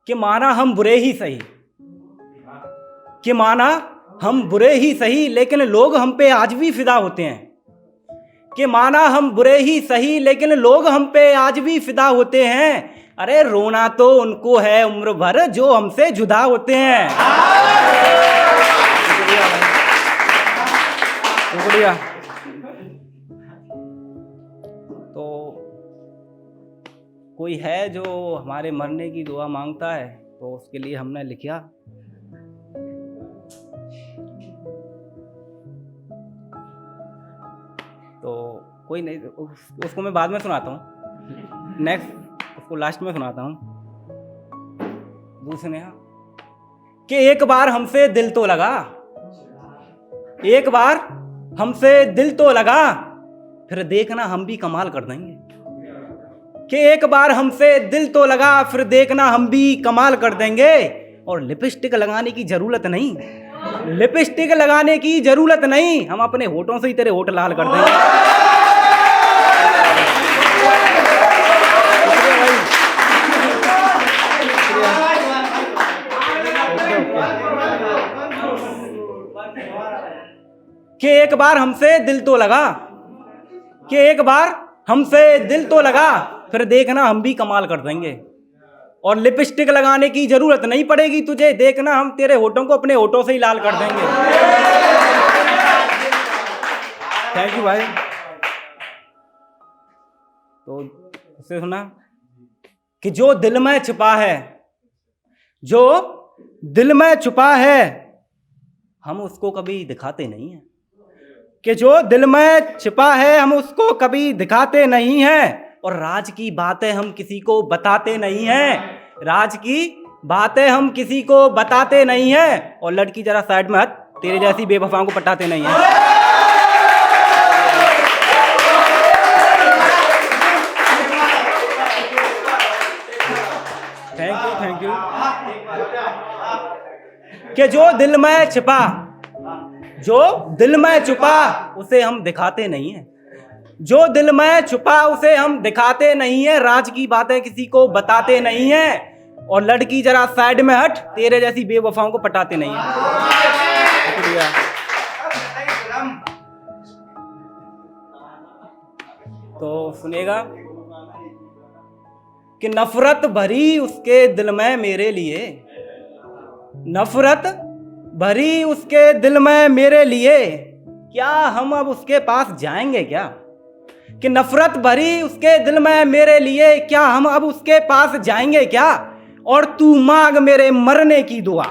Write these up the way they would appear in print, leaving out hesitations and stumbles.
कि माना हम बुरे ही सही, कि माना हम बुरे ही सही लेकिन लोग हम पे आज भी फिदा होते हैं, कि माना हम बुरे ही सही लेकिन लोग हम पे आज भी फिदा होते हैं। अरे रोना तो उनको है उम्र भर जो हमसे जुदा होते हैं। शुक्रिया। तो कोई है जो हमारे मरने की दुआ मांगता है, तो उसके लिए हमने लिखा। तो कोई नहीं, उसको मैं बाद में सुनाता हूँ, नेक्स्ट उसको लास्ट में सुनाता हूँ। दूसरे कि एक बार हमसे दिल तो लगा, एक बार हमसे दिल तो लगा, फिर देखना हम भी कमाल कर देंगे। कि एक बार हमसे दिल तो लगा, फिर देखना हम भी कमाल कर देंगे। और लिपस्टिक लगाने की जरूरत नहीं, लिपस्टिक लगाने की जरूरत नहीं, हम अपने होठों से ही तेरे होठ लाल कर देंगे। कि एक बार हमसे दिल तो लगा, कि एक बार हमसे दिल तो लगा, फिर देखना हम भी कमाल कर देंगे। और लिपस्टिक लगाने की जरूरत नहीं पड़ेगी तुझे, देखना हम तेरे होठों को अपने होठों से ही लाल कर देंगे। थैंक यू भाई। तो उससे सुना कि जो दिल में छुपा है, जो दिल में छुपा है, हम उसको कभी दिखाते नहीं हैं। कि जो दिल में छिपा है हम उसको कभी दिखाते नहीं हैं। और राज की बातें हम किसी को बताते नहीं हैं, राज की बातें हम किसी को बताते नहीं हैं। और लड़की जरा साइड में हट, तेरे जैसी बेवफाओं को पटाते नहीं हैं। Thank you, thank you. कि जो दिल में छिपा, जो दिल में छुपा उसे हम दिखाते नहीं हैं, जो दिल में छुपा उसे हम दिखाते नहीं हैं। राज की बातें किसी को बताते नहीं हैं। और लड़की जरा साइड में हट, तेरे जैसी बेवफाओं को पटाते नहीं हैं। शुक्रिया। तो सुनेगा कि नफरत भरी उसके दिल में मेरे लिए, नफरत भरी उसके दिल में मेरे लिए, क्या हम अब उसके पास जाएंगे क्या? कि नफरत भरी उसके दिल में मेरे लिए, क्या हम अब उसके पास जाएंगे क्या? और तू मांग मेरे मरने की दुआ,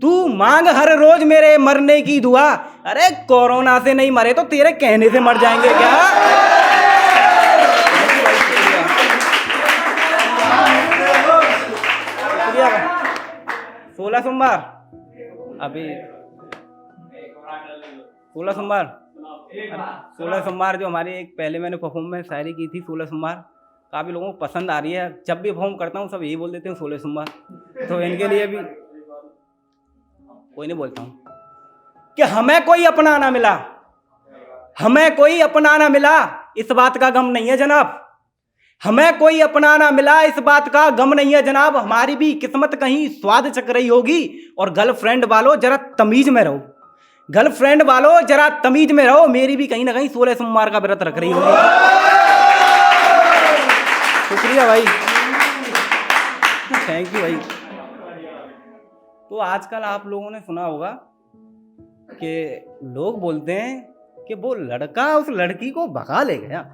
तू मांग हर रोज मेरे मरने की दुआ। अरे कोरोना से नहीं मरे तो तेरे कहने से मर जाएंगे क्या? 16 सोमवार, अभी 16 सोमवार, 16 सोमवार जो हमारी एक पहले मैंने परफॉर्म में शायरी की थी 16 सोमवार, काफ़ी लोगों को पसंद आ रही है। जब भी परफॉर्म करता हूँ सब यही बोल देते हैं 16 सोमवार, तो इनके लिए भी कोई नहीं बोलता हूँ कि हमें कोई अपना ना मिला, हमें कोई अपना ना मिला, इस बात का गम नहीं है जनाब। हमें कोई अपना ना मिला, इस बात का गम नहीं है जनाब। हमारी भी किस्मत कहीं स्वाद चख रही होगी। और गर्लफ्रेंड वालों जरा तमीज में रहो, गर्लफ्रेंड वालों जरा तमीज में रहो, मेरी भी कहीं ना कहीं 16 सोमवार का व्रत रख रही होगी। शुक्रिया भाई, थैंक यू भाई। तो आजकल आप लोगों ने सुना होगा कि लोग बोलते हैं कि वो लड़का उस लड़की को भगा ले गया,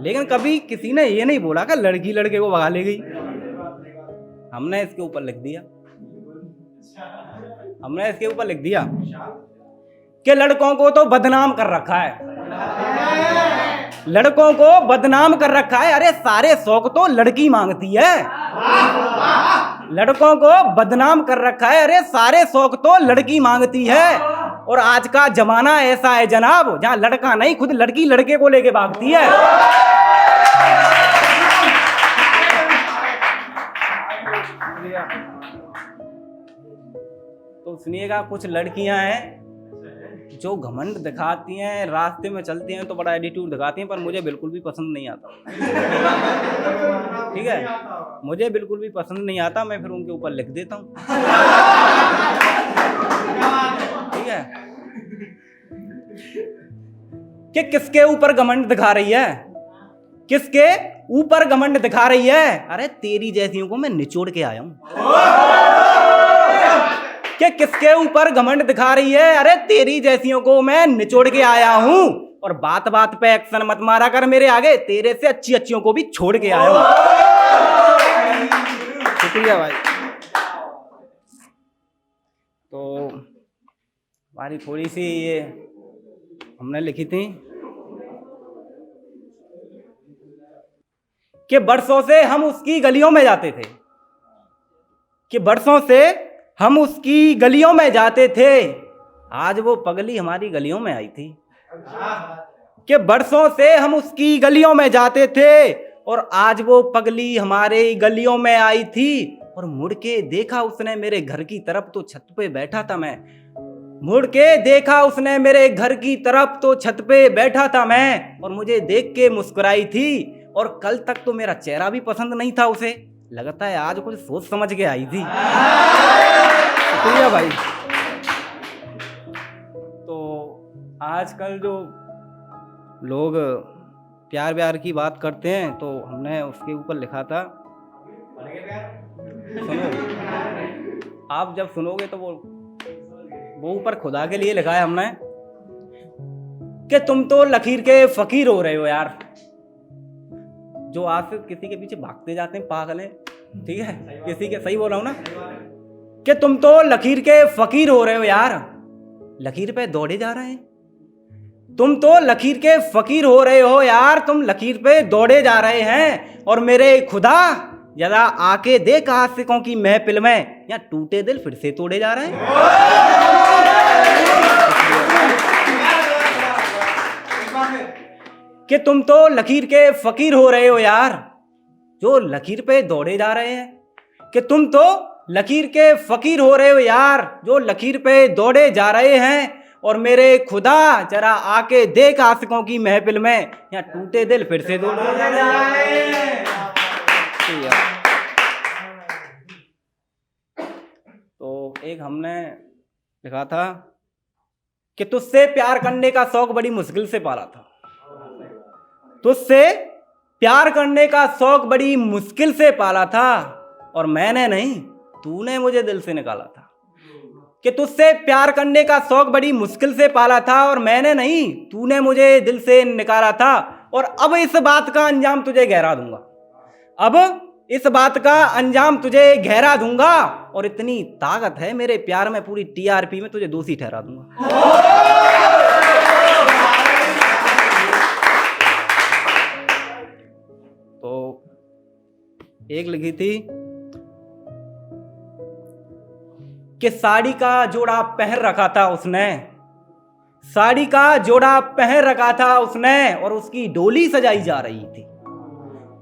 लेकिन कभी किसी ने ये नहीं बोला कि लड़की लड़के को भगा ले गई। हमने इसके ऊपर लिख दिया, हमने इसके ऊपर लिख दिया कि लड़कों को तो बदनाम कर रखा है, लड़कों को बदनाम कर रखा है। अरे सारे शौक तो लड़की मांगती है, लड़कों को बदनाम कर रखा है। अरे सारे शौक तो लड़की मांगती है। और आज का जमाना ऐसा है जनाब, जहां लड़का नहीं खुद लड़की लड़के को लेके भागती है। तो सुनिएगा, कुछ लड़कियां हैं जो घमंड दिखाती हैं, रास्ते में चलती हैं तो बड़ा एटीट्यूड दिखाती हैं, पर मुझे बिल्कुल भी पसंद नहीं आता। ठीक है, मुझे बिल्कुल भी पसंद नहीं आता, मैं फिर उनके ऊपर लिख देता हूँ। ठीक है, कि किसके ऊपर घमंड दिखा रही है, किसके ऊपर घमंड दिखा रही है। अरे तेरी जैसियों को मैं निचोड़ के आया हूं। कि किसके ऊपर घमंड दिखा रही है, अरे तेरी जैसियों को मैं निचोड़ के आया हूं। और बात बात पे एक्शन मत मारा कर मेरे आगे, तेरे से अच्छी अच्छियों को भी छोड़ के आया हूं। शुक्रिया भाई। तो हमारी थोड़ी सी ये हमने लिखी थी कि बरसों से हम उसकी गलियों में जाते थे, कि बरसों से हम उसकी गलियों में जाते थे, आज वो पगली हमारी गलियों में आई थी। कि बरसों से हम उसकी गलियों में जाते थे और आज वो पगली हमारे गलियों में आई थी। और मुड़ के देखा उसने मेरे घर की तरफ, तो छत पे बैठा था मैं। मुड़ के देखा उसने मेरे घर की तरफ, तो छत पे बैठा था मैं। और मुझे देख के मुस्कुराई थी। और कल तक तो मेरा चेहरा भी पसंद नहीं था उसे, लगता है आज कुछ सोच समझ के आई थी। शुक्रिया भाई। तो आजकल जो लोग प्यार व्यार की बात करते हैं, तो हमने उसके ऊपर लिखा था, सुनो आप जब सुनोगे तो वो ऊपर खुदा के लिए लिखा है हमने कि तुम तो लकीर के फकीर हो रहे हो यार। जो आज से किसी के पीछे भागते जाते हैं पागल हैं, ठीक है, किसी के, सही बोल रहा हूं ना, कि तुम तो लकीर के फकीर हो रहे हो यार, लकीर पे दौड़े जा रहे हैं। तुम तो लकीर के फकीर हो रहे हो यार, तुम लकीर पे दौड़े जा रहे हैं। और मेरे खुदा जरा आके देख आशिकों की महफिल में, या टूटे दिल फिर से तोड़े जा रहे हैं। कि तुम तो लकीर के फकीर हो रहे हो यार, जो लकीर पे दौड़े जा रहे हैं। कि तुम तो लकीर के फकीर हो रहे हो यार, जो लकीर पे दौड़े जा रहे हैं। और मेरे खुदा जरा आके देख आशिकों की महफिल में, या टूटे दिल फिर से दौड़े जा रहे हैं। तो एक हमने लिखा था कि तुझसे प्यार करने का शौक बड़ी मुश्किल से पाला था। तुझसे प्यार करने का शौक बड़ी मुश्किल से पाला था, और मैंने नहीं, तूने मुझे दिल से निकाला था। कि तुझसे प्यार करने का शौक बड़ी मुश्किल से पाला था, और मैंने नहीं, तूने मुझे दिल से निकाला था। और अब इस बात का अंजाम तुझे गहरा दूंगा, अब इस बात का अंजाम तुझे गहरा दूंगा। और इतनी ताकत है मेरे प्यार में, पूरी टीआरपी में तुझे दोषी ठहरा दूंगा। तो एक लिखी थी कि साड़ी का जोड़ा पहन रखा था उसने, साड़ी का जोड़ा पहन रखा था उसने, और उसकी डोली सजाई जा रही थी।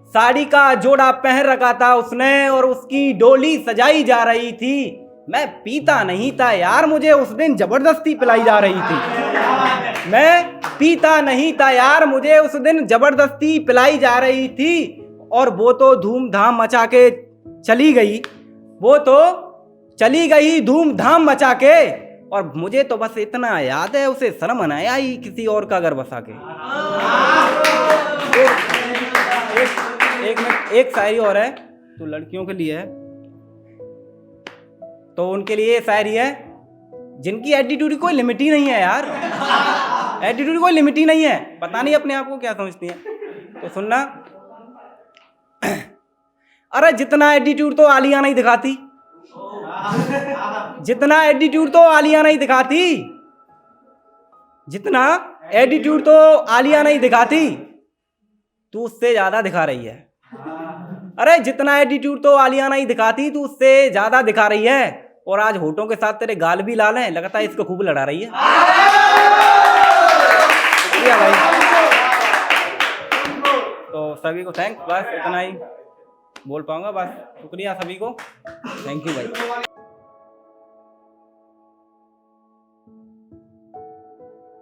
साड़ी का जोड़ा पहन रखा था उसने, और उसकी डोली सजाई जा रही थी। मैं पीता नहीं था यार, मुझे उस दिन जबरदस्ती पिलाई जा रही थी। मैं पीता नहीं था यार, मुझे उस दिन जबरदस्ती पिलाई जा रही थी। और वो तो धूमधाम मचा के चली गई, वो तो चली गई धूमधाम मचा के। और मुझे तो बस इतना याद है, उसे शर्म न आई किसी और का घर बसा के। एक शायरी और है, तो लड़कियों के लिए है। तो उनके लिए ये शायरी है, जिनकी एटीट्यूड की कोई लिमिट ही नहीं है यार, एटीट्यूड की कोई लिमिट ही नहीं है, पता नहीं अपने आप को क्या समझती है। तो सुनना, अरे जितना एटीट्यूड तो आलिया नहीं दिखाती, जितना एटीट्यूड तो आलिया नहीं दिखाती, जितना एटीट्यूड तो आलिया नहीं दिखाती, तू उससे ज्यादा दिखा रही है। अरे जितना एटीट्यूड तो आलिया नहीं दिखाती, तू उससे ज्यादा दिखा रही है। और आज होठों के साथ तेरे गाल भी लाल हैं, लगता है इसको खूब लड़ा रही है। शुक्रिया भाई। तो सभी को थैंक्स, बस इतना ही बोल पाऊंगा, बस शुक्रिया सभी को, थैंक यू भाई।